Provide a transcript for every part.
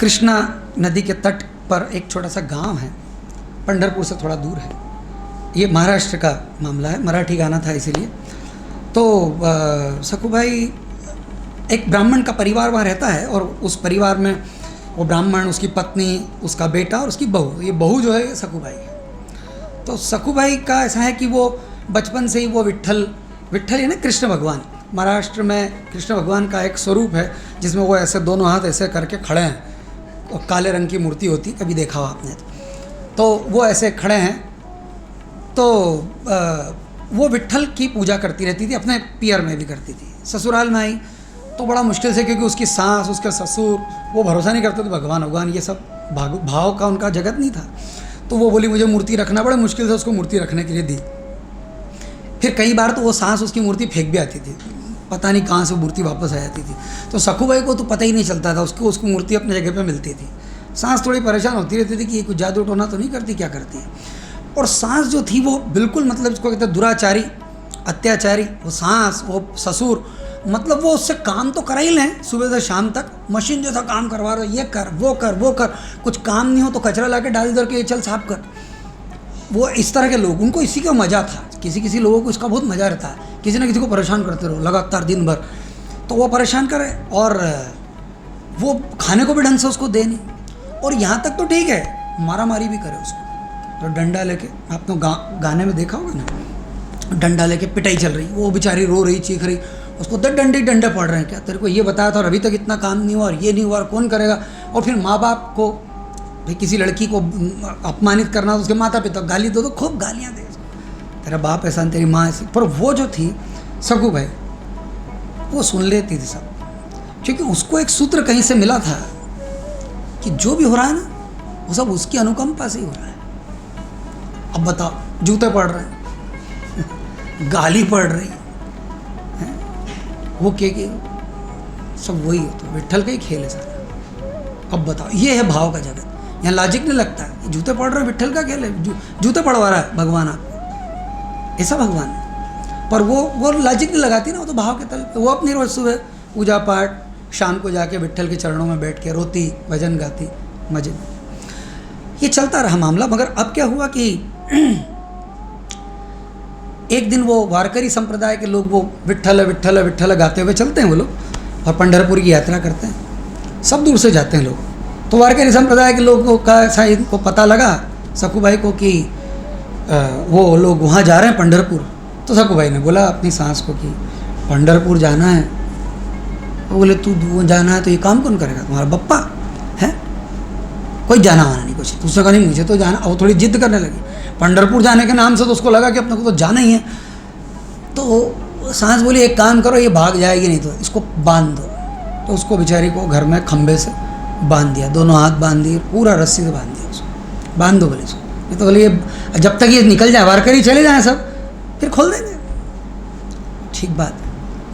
कृष्णा नदी के तट पर एक छोटा सा गांव है, पंढरपुर से थोड़ा दूर है। ये महाराष्ट्र का मामला है, मराठी गाना था इसीलिए। तो सखूभाई एक ब्राह्मण का परिवार वहाँ रहता है और उस परिवार में वो ब्राह्मण, उसकी पत्नी, उसका बेटा और उसकी बहू, ये बहू जो है सखूभाई है। तो सखूभाई का ऐसा है कि वो बचपन से ही वो विट्ठल है ना, कृष्ण भगवान, महाराष्ट्र में कृष्ण भगवान का एक स्वरूप है जिसमें वो ऐसे दोनों हाथ ऐसे करके खड़े हैं और काले रंग की मूर्ति होती, कभी देखा हो आपने तो वो ऐसे खड़े हैं। तो वो विट्ठल की पूजा करती रहती थी, अपने पियर में भी करती थी। ससुराल में आई तो बड़ा मुश्किल से, क्योंकि उसकी सास, उसके ससुर वो भरोसा नहीं करते थे, भगवान ये सब भाव का उनका जगत नहीं था। तो वो बोली मुझे मूर्ति रखना, बड़े मुश्किल से उसको मूर्ति रखने के लिए दी। फिर कई बार तो वो सास उसकी मूर्ति फेंक भी आती थी, पता नहीं कहाँ से मूर्ति वापस आ जाती थी। तो सखूभाई को तो पता ही नहीं चलता था, उसकी मूर्ति अपनी जगह पे मिलती थी। सास थोड़ी परेशान होती रहती थी कि ये कुछ जादू टोना तो नहीं करती, क्या करती है। और सास जो थी वो बिल्कुल, मतलब इसको कहते हैं दुराचारी, अत्याचारी। वो सास, वो ससुर, मतलब वो उससे काम तो करा ही लें, सुबह से शाम तक मशीन जैसा काम करवा रहे, ये कर वो कर, कुछ काम नहीं हो तो कचरा ला के डाल दर के ये चल साफ कर। वो इस तरह के लोग, उनको इसी का मज़ा था। किसी लोगों को इसका बहुत मज़ा रहता है, किसी न किसी को परेशान करते रहो लगातार दिन भर, तो वो परेशान करे और वो खाने को भी ढंग से उसको दे नहीं। और यहाँ तक तो ठीक है, मारा मारी भी करे उसको, तो डंडा लेके, आपने गाने में देखा होगा ना, डंडा लेके पिटाई चल रही, वो बेचारी रो रही, चीख रही, उसको 10 डंडे पड़ रहे हैं। क्या तेरे को ये बताया था और अभी तक इतना काम नहीं हुआ और ये नहीं हुआ और कौन करेगा। और फिर माँ बाप को, भाई किसी लड़की को अपमानित करना तो उसके माता पिता गाली दो तो खूब गालियाँ दे, तेरा बाप ऐसा, तेरी माँ ऐसी। पर वो जो थी सखूभाई, वो सुन लेती थी सब, क्योंकि उसको एक सूत्र कहीं से मिला था कि जो भी हो रहा है ना वो सब उसकी अनुकंपा से ही हो रहा है। अब बताओ, जूते पड़ रहे हैं गाली पड़ रही है, वो क्या सब वही हो, तो विट्ठल का ही खेल है सारा। अब बताओ, ये है भाव का जगत। यहाँ लॉजिक नहीं लगता है, जूते पड़ रहे हैं, विट्ठल का खेल है, जूते पड़वा रहा है भगवान आपको, ऐसा भगवान है। पर वो लॉजिक नहीं लगाती ना, वो तो भाव के तल पे। वो अपनी रोज सुबह पूजा पाठ, शाम को जाके विट्ठल के चरणों में बैठ के रोती, भजन गाती, मजे में। ये चलता रहा मामला। मगर अब क्या हुआ कि एक दिन वो वारकरी संप्रदाय के लोग वो विट्ठल विट्ठल विट्ठल गाते हुए चलते हैं वो लोग, और पंढरपुर की यात्रा करते हैं, सब दूर से जाते हैं लोग। तो वारकरी संप्रदाय के लोगों का शायद को पता लगा सखूभाई को कि वो लोग वहाँ जा रहे हैं पंढरपुर। तो सखूभाई ने बोला अपनी सास को कि पंढरपुर जाना है। वो बोले तू जाना है तो ये काम कौन करेगा, तुम्हारा बप्पा है, कोई जाना वाना नहीं कुछ। दूसरा कहा नहीं मुझे तो जाना। और थोड़ी जिद करने लगी पंढरपुर जाने के नाम से, तो उसको लगा कि अपने को तो जाना ही है। तो सास बोली एक काम करो, ये भाग जाएगी नहीं तो इसको बांध दो। तो उसको बेचारी को घर में खंबे से बांध दिया, दोनों हाथ बांध दिए, पूरा रस्सी से बांध दिया उसको, बांध दो बोले इसको, नहीं तो बोले ये जब तक ये निकल जाए, वारकरी चले जाएँ सब, फिर खोल देंगे। ठीक बात,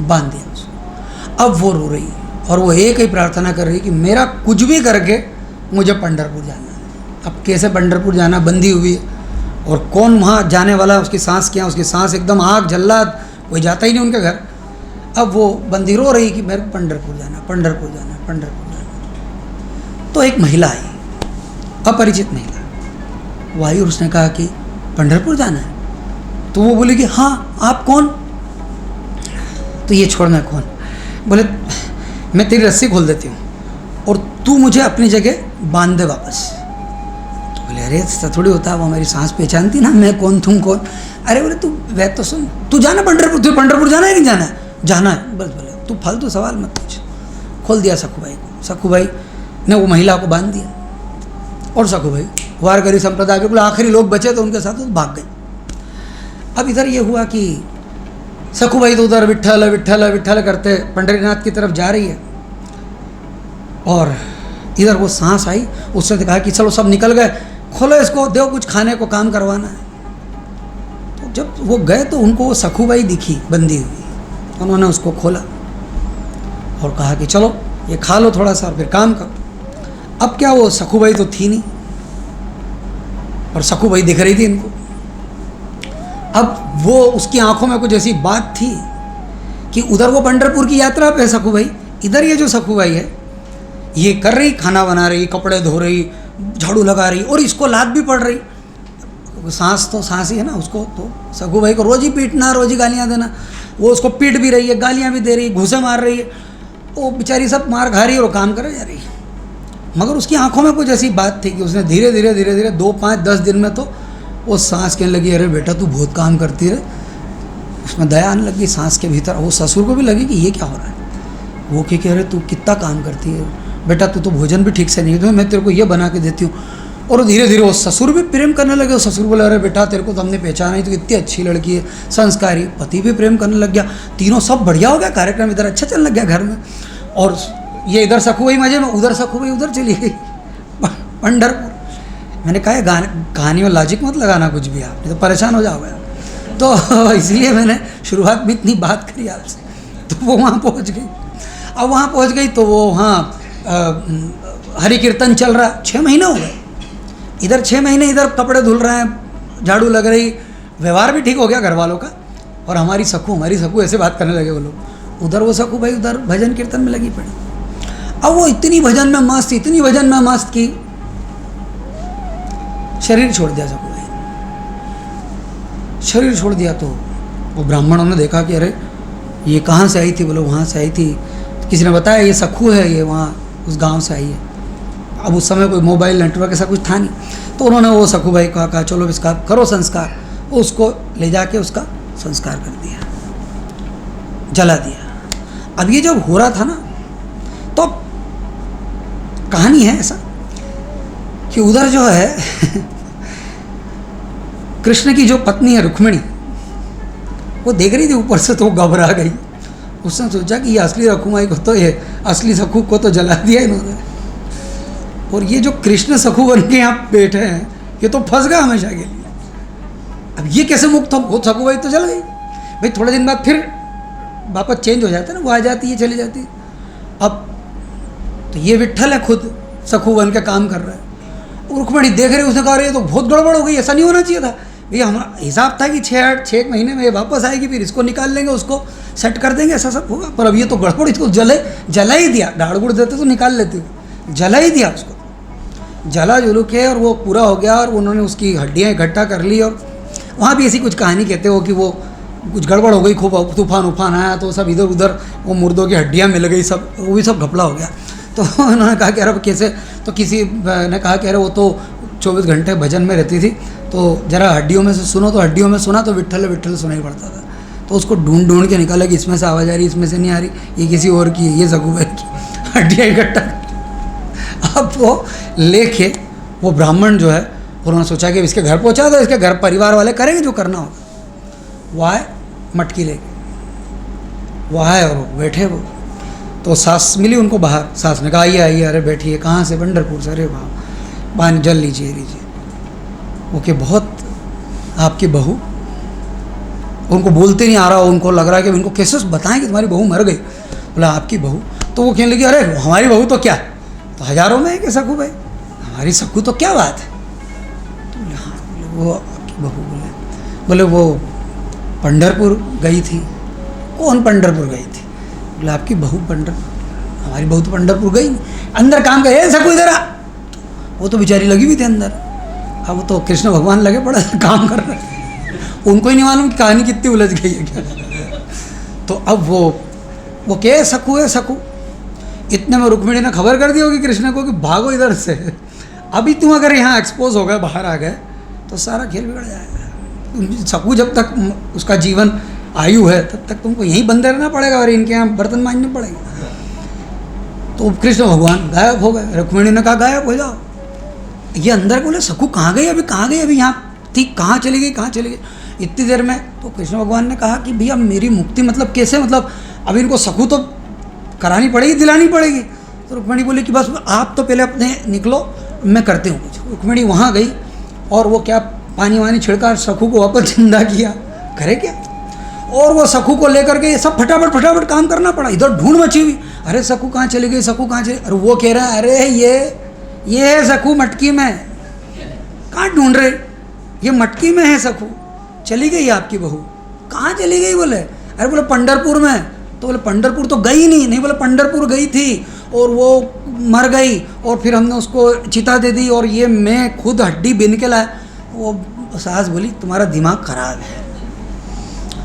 बांध दिया उसको। अब वो रो रही और वो एक ही प्रार्थना कर रही कि मेरा कुछ भी करके मुझे पंढरपुर जाना है। अब कैसे पंढरपुर जाना, बंदी हुई है और कौन वहाँ जाने वाला है। उसकी सांस क्या, उसकी सांस एकदम आग जल्लाद, कोई जाता ही नहीं उनके घर। अब वो बंदी रो रही कि मेरे को पंढरपुर जाना, पंढरपुर जाना, पंढरपुर जाना। तो एक महिला आई, अपरिचित महिला, वो आई और उसने कहा कि पंढरपुर जाना है। तो वो बोले कि हाँ, आप कौन। तो ये छोड़, मैं कौन। बोले मैं तेरी रस्सी खोल देती हूँ और तू मुझे अपनी जगह बांध दे वापस। तो बोले अरे ऐसा थोड़ी होता है, वो हमारी सांस पहचानती ना, मैं कौन तुम कौन। अरे बोले तू वह तो सुन, तू जाना पंढरपुर, तुझे पंढरपुर जाना है कि जाना है, जाना है बस। बोले तू फालतू सवाल मत पूछ। खोल दिया सखूभाई को। सखूभाई ने वो महिला को बांध दिया और सखूभाई वारकरी संप्रदाय के आखिरी लोग बचे तो उनके साथ वो भाग गए। अब इधर ये हुआ कि सखूभाई तो उधर विट्ठल विट्ठल विट्ठल करते पंढरीनाथ की तरफ जा रही है और इधर वो सांस आई, उसने कहा कि चलो सब निकल गए, खोलो इसको, दो कुछ खाने को, काम करवाना है। तो जब वो गए तो उनको वो सखूभाई दिखी बंदी हुई। उन्होंने उसको खोला और कहा कि चलो ये खा लो थोड़ा सा, फिर काम करो। अब क्या, वो सखूभाई तो थी नहीं और सखूभाई दिख रही थी इनको। अब वो उसकी आंखों में कुछ ऐसी बात थी कि उधर वो पंढरपुर की यात्रा पे सखूभाई, इधर ये जो सखूभाई है ये कर रही, खाना बना रही, कपड़े धो रही, झाड़ू लगा रही, और इसको लात भी पड़ रही। सास तो सास ही है ना, उसको तो सगू भाई को रोज ही पीटना, रोज ही गालियाँ देना। वो उसको पीट भी रही है, गालियाँ भी दे रही है, घूसे मार रही है, वो बेचारी सब मार खा रही है और काम करे जा रही है। मगर उसकी आंखों में कुछ ऐसी बात थी कि उसने धीरे धीरे धीरे धीरे 2, 5, 10 दिन में तो वो सांस कहने लगी, अरे बेटा तू बहुत काम करती है। उसमें दया आने लगी सांस के भीतर। वो ससुर को भी लगी कि ये क्या हो रहा है। वो क्या कह रहे, तू कितना काम करती है बेटा, तू तो भोजन भी ठीक से नहीं, तो मैं तेरे को ये बना के देती हूँ। और धीरे धीरे वो ससुर भी प्रेम करने लगे। ससुर बोले, अरे बेटा तेरे को तो हमने पहचाना ही, तो इतनी अच्छी लड़की है, संस्कारी। पति भी प्रेम करने लग गया। तीनों सब बढ़िया हो गया, कार्यक्रम इधर अच्छा चलने लग गया घर में। और ये इधर सखुबाई मजे में, उधर सखुबाई उधर चली गई पंढरपुर। मैंने कहा कहानी में लॉजिक मत लगाना कुछ भी, आप नहीं तो परेशान हो जाओगे। तो इसलिए मैंने शुरुआत में इतनी बात करी आपसे। तो वो वहाँ पहुँच गई। अब वहाँ पहुँच गई तो वो वहाँ हरि कीर्तन चल रहा। 6 महीने हो गए, इधर 6 महीने इधर कपड़े धुल रहे हैं, झाड़ू लग रही, व्यवहार भी ठीक हो गया घर वालों का। और हमारी सखू ऐसे बात करने लगे वो लोग। उधर वो सखू भाई उधर भजन कीर्तन में लगी पड़ी। अब वो इतनी भजन में मस्त, इतनी भजन में मस्त की शरीर छोड़ दिया सखू भाई। शरीर छोड़ दिया तो वो ब्राह्मणों ने देखा कि अरे ये कहाँ से आई थी। बोलो वहाँ से आई थी। किसी ने बताया ये सखू है, ये वहाँ उस गांव से आई है। अब उस समय कोई मोबाइल नेटवर्क ऐसा कुछ था नहीं। तो उन्होंने वो सखू भाई को कहा चलो इसका करो संस्कार। वो उसको ले जाके उसका संस्कार कर दिया, जला दिया। अब ये जब हो रहा था ना, तो कहानी है ऐसा कि उधर जो है कृष्ण की जो पत्नी है रुक्मिणी, वो देख रही थी ऊपर से, तो घबरा गई। उसने सोचा कि ये असली रखुमाई को तो, ये असली सखू को तो जला दिया इन्होंने, और ये जो कृष्ण सखू बन के यहाँ बैठे हैं ये तो फंस गया हमेशा के लिए। अब ये कैसे मुक्त हो। वो सखू भाई तो जल गई भाई। थोड़े दिन बाद फिर वापस चेंज हो जाता है ना, वो आ जाती है चली जाती है। अब तो ये विट्ठल है खुद सखू बन के काम कर रहा है। रुक्मिणी देख रही, उसने कहा ये तो बहुत गड़बड़ हो गई, ऐसा नहीं होना चाहिए था। भैया हमारा हिसाब था कि 6 महीने में ये वापस आएगी, फिर इसको निकाल लेंगे, उसको सेट कर देंगे, ऐसा सब होगा। पर अब ये तो गड़बड़, इसको जला ही दिया। दाड़ गुड़ देते तो निकाल लेते, जला ही दिया उसको। जला जुलू के और वो पूरा हो गया। और उन्होंने उसकी हड्डियाँ इकट्ठा कर ली। और वहाँ भी ऐसी कुछ कहानी कहते हो कि वो कुछ गड़बड़ हो गई, खूब तूफान उफान आया तो सब इधर उधर वो मुर्दों की हड्डियाँ मिल गई, सब वो भी सब घपला हो गया। तो उन्होंने कहा कि अरे कैसे, तो किसी ने कहा कि अरे वो तो 24 घंटे भजन में रहती थी, तो जरा हड्डियों में से सुनो। तो हड्डियों में सुना तो विट्ठल विट्ठल सुनाई पड़ता था। तो उसको ढूंढ के निकाला कि इसमें से आवाज़ आ रही, इसमें से नहीं आ रही, ये किसी और की है, ये सखू भाई की हड्डियाँ इकट्ठा। अब वो लेके वो ब्राह्मण जो है, उन्होंने सोचा कि इसके घर पहुँचा दो, इसके घर परिवार वाले करेंगे जो करना होगा। वो आए मटकी लेके, वो आए और बैठे वो। तो सास मिली उनको बाहर। सास ने कहा आइए आइए, अरे बैठिए। कहाँ से? पंढरपुर से। अरे वाह, पानी जल लीजिए। ओके, बहुत आपकी बहू, उनको बोलते नहीं आ रहा, उनको लग रहा है कि इनको कैसे बताएं कि तुम्हारी बहू मर गई। बोला आपकी बहू? तो वो कहने लगी अरे हमारी बहू तो क्या, तो हज़ारों में है कि सखू भाई, हमारी सखू तो क्या बात है। तो बोले हाँ। वो आपकी बहू? बोले वो पंढरपुर गई थी। कौन पंढरपुर गई थी? बोले आपकी बहू पंढरपुर। हमारी बहू तो पंढरपुर गई नहीं, अंदर काम करे सखू इधर आ। वो तो बेचारी लगी हुई थी अंदर। अब वो तो कृष्ण भगवान लगे पड़े काम कर रहे, उनको ही नहीं मालूम कि कहानी कितनी उलझ गई है क्या। तो अब वो क्या सखू है सखू। इतने में रुक्मिणी ने खबर कर दी होगी कृष्ण को कि भागो इधर से, अभी तुम अगर यहाँ एक्सपोज हो गए, बाहर आ गए तो सारा खेल बिगड़ जाएगा। सखू जब तक उसका जीवन आयु है तब तक तुमको यहीं बंदे रहना पड़ेगा और इनके यहाँ बर्तन मांजने पड़ेगा। तो कृष्ण भगवान गायब हो गए। रुक्मिणी ने कहा गायब हो जाओ। ये अंदर बोले सखू कहाँ गई, अभी कहाँ गई, अभी यहाँ थी, कहाँ चली गई, कहाँ चली गई इतनी देर में। तो कृष्ण भगवान ने कहा कि भैया मेरी मुक्ति मतलब कैसे, मतलब अब इनको सखू तो करानी पड़ेगी, दिलानी पड़ेगी। तो रुक्मिणी बोली कि बस आप तो पहले अपने निकलो, मैं करती हूँ कुछ। रुक्मिणी वहाँ गई और वो क्या पानी वानी छिड़का, सखू को वापस जिंदा किया, करे क्या। और वो सखू को लेकर के सब फटाफट फटाफट काम करना पड़ा। इधर ढूंढ मची हुई, अरे सखू कहाँ चली गई, सखू कहाँ चली। अरे वो कह रहा है अरे ये है सखू मटकी में, कहाँ ढूंढ रहे, ये मटकी में है सखू, चली गई आपकी बहू। कहाँ चली गई? बोले अरे बोले पंढरपुर में। तो बोले पंढरपुर तो गई नहीं, बोले पंढरपुर गई थी और वो मर गई और फिर हमने उसको चिता दे दी और ये मैं खुद हड्डी बिन के लाया। वो सास बोली तुम्हारा दिमाग खराब है,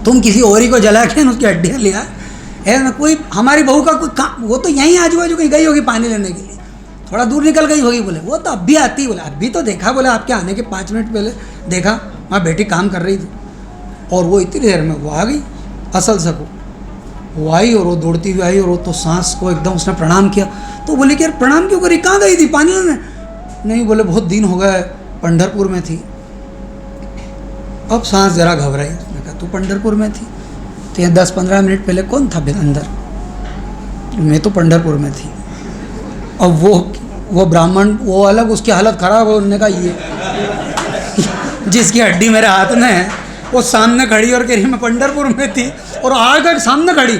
तुम किसी और ही को जला के उसकी हड्डियाँ लिया है ना। कोई हमारी बहू का कोई काम, वो तो यहीं आजू बाजू कहीं गई होगी पानी लेने के लिए, थोड़ा दूर निकल गई होगी। बोले वो तो अब भी आती, बोले अभी तो देखा, बोले आपके आने के 5 मिनट पहले देखा, वहाँ बेटी काम कर रही थी और वो इतनी देर में वो आ गई। असल सकू वो आई और वो दौड़ती हुई आई और वो तो सांस को एकदम उसने प्रणाम किया। तो बोले कि यार प्रणाम क्यों करी, कहाँ गई थी पानी लेने? नहीं, बोले बहुत दिन हो गए पंढरपुर में थी। अब सांस जरा घबराई, उसने कहा तू पंढरपुर में थी तो यहाँ 10-15 मिनट पहले कौन था अंदर? मैं तो पंढरपुर में थी। अब वो ब्राह्मण वो अलग, उसकी हालत ख़राब हो। उन्होंने कहा ये जिसकी हड्डी मेरे हाथ में है वो सामने खड़ी और कह रही मैं पंढरपुर में थी और आकर सामने खड़ी।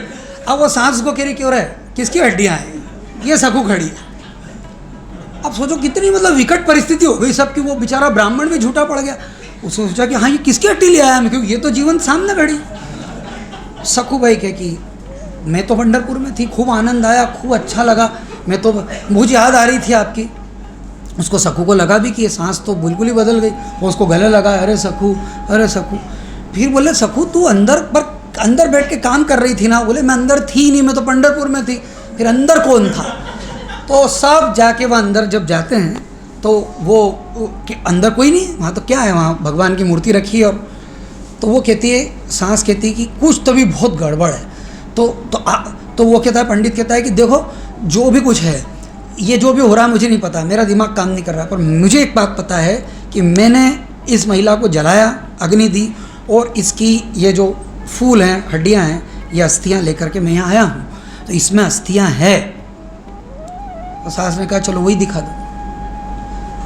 अब वो सांस को कह रही क्यों रहे, किसकी हड्डियाँ हैं? ये सकू खड़ी है। अब सोचो कितनी मतलब विकट परिस्थिति हो गई सबकी। वो बेचारा ब्राह्मण भी झूठा पड़ गया। उसने सोचा कि हाँ ये किसकी हड्डी ले आया मैं, क्योंकि ये तो जीवन सामने खड़ी। सकू भाई कहे कि मैं तो पंढरपुर में थी, खूब आनंद आया, खूब अच्छा लगा, मैं तो मुझे याद आ रही थी आपकी। उसको सकू को लगा भी कि ये सांस तो बिल्कुल ही बदल गई। वो उसको गले लगा, अरे सकू, अरे सकू। फिर बोले सकू तू अंदर बैठ के काम कर रही थी ना? बोले मैं अंदर थी नहीं, मैं तो पंढरपुर में थी। फिर अंदर कौन था? तो सब जाके वहाँ अंदर जब जाते हैं तो वो अंदर कोई नहीं, वहाँ तो क्या है, वहाँ भगवान की मूर्ति रखी है। और तो वो कहती है, सांस कहती है कि कुछ तो भी बहुत गड़बड़ है। तो वो कहता है, पंडित कहता है कि देखो जो भी कुछ है, ये जो भी हो रहा है मुझे नहीं पता, मेरा दिमाग काम नहीं कर रहा, पर मुझे एक बात पता है कि मैंने इस महिला को जलाया, अग्नि दी और इसकी ये जो फूल हैं, हड्डियां हैं, ये अस्थियां लेकर के मैं यहाँ आया हूँ, तो इसमें अस्थियां हैं। और सास ने कहा चलो वही दिखा दो।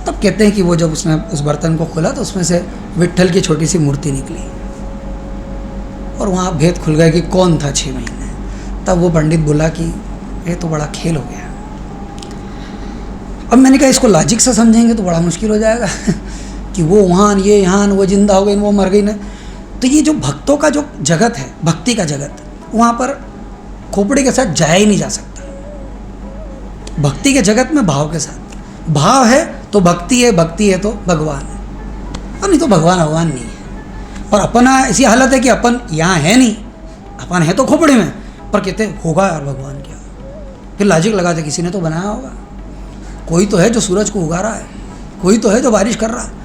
तब कहते हैं कि वो जब उसने उस बर्तन को खोला तो उसमें से विट्ठल की छोटी सी मूर्ति निकली और वहाँ भेद खुल गया कि कौन था 6 महीने। तब वो पंडित बोला कि ये तो बड़ा खेल हो गया। अब मैंने कहा इसको लॉजिक से समझेंगे तो बड़ा मुश्किल हो जाएगा कि वो वहाँ, ये यहाँ, वो जिंदा हो गई, वो मर गई ना। तो ये जो भक्तों का जो जगत है, भक्ति का जगत, वहाँ पर खोपड़ी के साथ जाया ही नहीं जा सकता। भक्ति के जगत में भाव के साथ, भाव है तो भक्ति है, भक्ति है तो भगवान है, और नहीं तो भगवान नहीं है। और अपना ऐसी हालत है कि अपन यहाँ है नहीं, अपन है तो खोपड़ी में, पर कहते होगा यार भगवान क्या। फिर लॉजिक लगाते किसी ने तो बनाया होगा, कोई तो है जो सूरज को उगा रहा है, कोई तो है जो बारिश कर रहा है।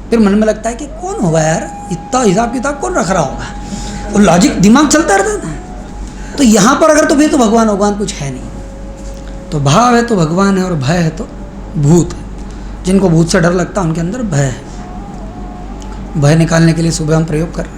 फिर मन में लगता है कि कौन होगा यार, इतना हिसाब किताब कौन रख रहा होगा, और लॉजिक दिमाग चलता रहता है। तो यहाँ पर अगर तो फिर तो भगवान कुछ है नहीं। तो भाव है तो भगवान है और भय है तो भूत है। जिनको भूत से डर लगता है उनके अंदर भय है। भय निकालने के लिए सुबह हम प्रयोग कर रहे हैं।